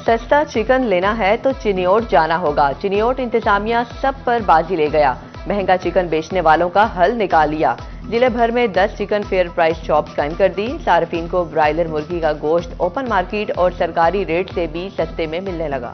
सस्ता चिकन लेना है तो चिनियोट जाना होगा। चिनियोट इंतजामिया सब पर बाजी ले गया। महंगा चिकन बेचने वालों का हल निकाल लिया। जिले भर में 10 चिकन फेयर प्राइस शॉप्स कायम कर दी। सार्फिन को ब्रायलर मुर्गी का गोश्त ओपन मार्केट और सरकारी रेट से भी सस्ते में मिलने लगा।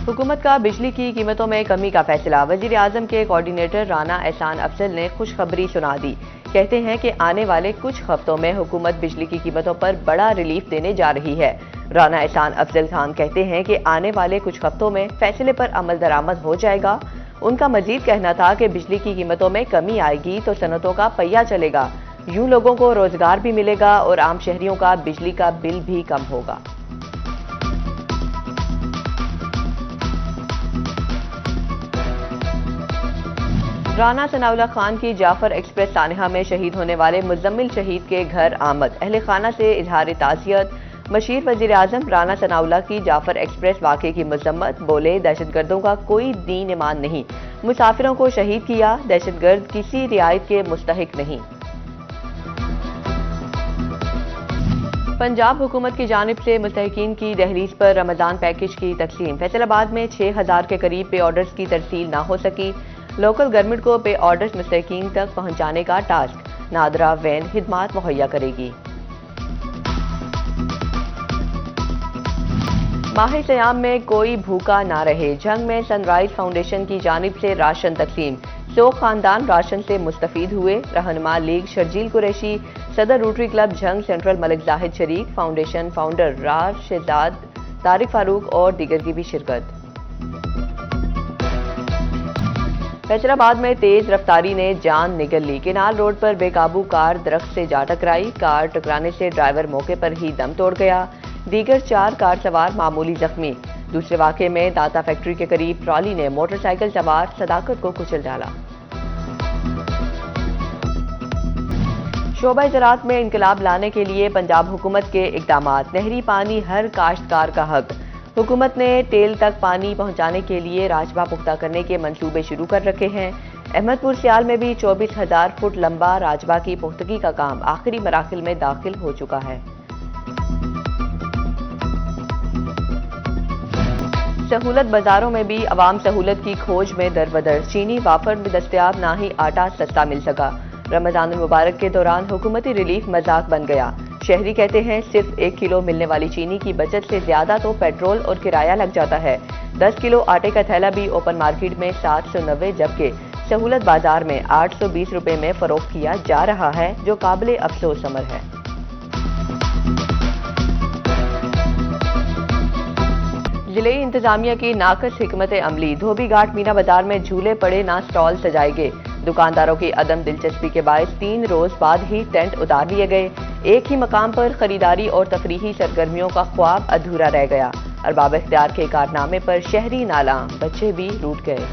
हुकूमत का बिजली की कीमतों में कमी का फैसला। वजीर आजम के कोऑर्डिनेटर राना एहसान अफजल ने खुशखबरी सुना दी। कहते हैं कि आने वाले कुछ हफ्तों में हुकूमत बिजली की कीमतों पर बड़ा रिलीफ देने जा रही है। राना एहसान अफजल खान कहते हैं कि आने वाले कुछ हफ्तों में फैसले पर अमल दरामद हो जाएगा। उनका मजीद कहना था कि बिजली की कीमतों में कमी आएगी तो सनतों का पहिया चलेगा। यूं लोगों को रोजगार भी मिलेगा और आम शहरियों का बिजली का बिल भी कम होगा। राना सनाउल्लाह खान की जाफर एक्सप्रेस सानिहा में शहीद होने वाले मुजम्मिल शहीद के घर आमद। अहले खाना से इजहार ताज़ियत। मशीर वजीर आजम राना सनाउल्लाह की जाफर एक्सप्रेस वाक़े की मजम्मत। बोले, दहशतगर्दों का कोई दीन ईमान नहीं, मुसाफिरों को शहीद किया। दहशतगर्द किसी रियायत के मुस्तहिक नहीं। पंजाब हुकूमत की जानिब से मुस्तहिकीन की दहलीज पर रमजान पैकेज की तकसीम। फैसलाबाद में 6000 के करीब पे ऑर्डर्स की तरसील ना हो सकी। लोकल गवर्नमेंट को पे ऑर्डर्स मुस्तहिकीन तक पहुंचाने का टास्क। नादरा वैन खिदमात मुहैया करेगी। माह सयाम में कोई भूखा ना रहे। जंग में सनराइज फाउंडेशन की जानिब से राशन तकसीम। 100 खानदान राशन से मुस्तफीद हुए। रहनुमा लीग शर्जील कुरैशी, सदर रोटरी क्लब जंग सेंट्रल मलिक जाहिद शरीक, फाउंडेशन फाउंडर राज शहजाद, तारिक फारूक और दीगर की भी शिरकत। फैसलाबाद में तेज रफ्तारी ने जान निगल ली। केनाल रोड पर बेकाबू कार दरख्त से जा टकराई। कार टकराने से ड्राइवर मौके पर ही दम तोड़ गया। दीगर 4 कार सवार मामूली जख्मी। दूसरे वाक़े में दाता फैक्ट्री के करीब ट्रॉली ने मोटरसाइकिल सवार सदाकत को कुचल डाला। शोबा ज़राअत में इनकलाब लाने के लिए पंजाब हुकूमत के इक़दामात। नहरी पानी हर काश्तकार का हक। हुकूमत ने टेल तक पानी पहुंचाने के लिए राजबा पुख्ता करने के मंसूबे शुरू कर रखे हैं। अहमदपुर सियाल में भी 24,000 फुट लंबा राजबा की पुख्तगी का काम आखिरी मराहिल में दाखिल हो चुका है। सहूलत बाजारों में भी अवाम सहूलत की खोज में दरबदर। चीनी वाफर में दस्तयाब ना ही आटा सस्ता मिल सका। रमजान मुबारक के दौरान हुकूमती रिलीफ मजाक बन गया। शहरी कहते हैं सिर्फ 1 किलो मिलने वाली चीनी की बचत से ज्यादा तो पेट्रोल और किराया लग जाता है। 10 किलो आटे का थैला भी ओपन मार्केट में 790 जबकि सहूलत बाजार में 820 रुपए में फरोख्त किया जा रहा है, जो काबिले अफसोस अमर है। जिले इंतजामिया की नाकस हिकमत अमली। धोबी घाट मीना बाजार में झूले पड़े ना स्टॉल सजाए गए। दुकानदारों की अदम दिलचस्पी के बायस 3 रोज बाद ही टेंट उतार लिए गए। एक ही मकाम पर खरीदारी और तफरीही सरगर्मियों का ख्वाब अधूरा रह गया। अरबाब इख्तियार के कारनामे पर शहरी नाला, बच्चे भी रूठ गए।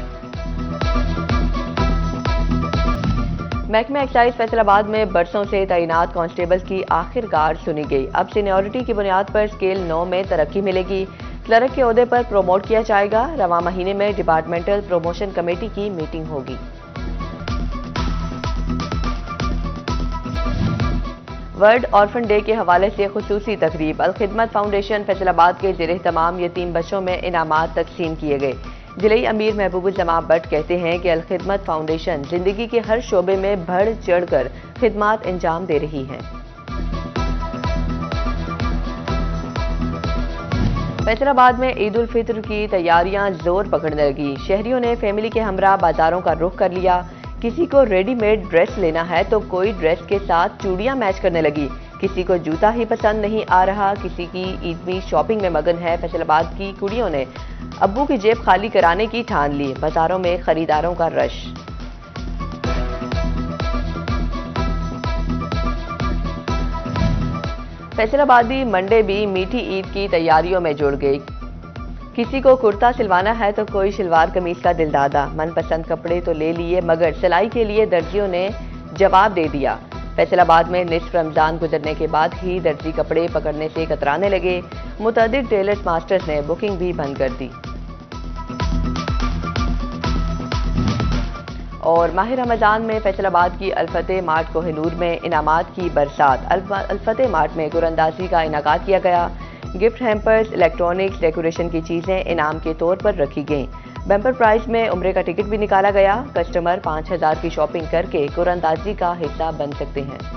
महकमा एक्साइज फैसलाबाद में बरसों से तैनात कांस्टेबल की आखिरकार सुनी गई। अब सीनियरिटी की बुनियाद पर स्केल 9 में तरक्की मिलेगी। क्लर्क के ओहदे पर प्रोमोट किया जाएगा। रवां महीने में डिपार्टमेंटल प्रमोशन कमेटी की मीटिंग होगी। वर्ल्ड ऑर्फन डे के हवाले से खुसूसी तकरीब। अल खिदमत फाउंडेशन फैसलाबाद के ज़ेरे तमाम यतीम बच्चों में इनामात तकसीम किए गए। जिले अमीर महबूबुल भट्ट कहते हैं कि अल खिदमत फाउंडेशन जिंदगी के हर शोबे में बढ़ चढ़कर खिदमात अंजाम दे रही है। फैसलाबाद में ईद उल फित्र की तैयारियां जोर पकड़ने लगी। शहरियों ने फैमिली के हमरा बाजारों का रुख कर लिया। किसी को रेडीमेड ड्रेस लेना है तो कोई ड्रेस के साथ चूड़ियां मैच करने लगी। किसी को जूता ही पसंद नहीं आ रहा, किसी की ईदमी शॉपिंग में मगन है। फैसलाबाद की कुड़ियों ने अब्बू की जेब खाली कराने की ठान ली। बाजारों में खरीदारों का रश। फैसलाबादी मंडे भी मीठी ईद की तैयारियों में जुड़ गई। किसी को कुर्ता सिलवाना है तो कोई शलवार कमीज का दिलदादा। मनपसंद कपड़े तो ले लिए मगर सिलाई के लिए दर्जियों ने जवाब दे दिया। फैसलाबाद में निस्फ रमजान गुजरने के बाद ही दर्जी कपड़े पकड़ने से कतराने लगे। मुतअद्दिद टेलर्स मास्टर्स ने बुकिंग भी बंद कर दी। और माह रमजान में फैसलाबाद की अल्फतेह मार्ट कोहिनूर में इनामात की बरसात। अल्फतेह मार्ट में गुरंदाजी का इनेकाद किया गया। गिफ्ट हैम्पर्स, इलेक्ट्रॉनिक्स, डेकोरेशन की चीजें इनाम के तौर पर रखी गईं। बम्पर प्राइज में उम्रे का टिकट भी निकाला गया। कस्टमर 5,000 की शॉपिंग करके गुरंदाजी का हिस्सा बन सकते हैं।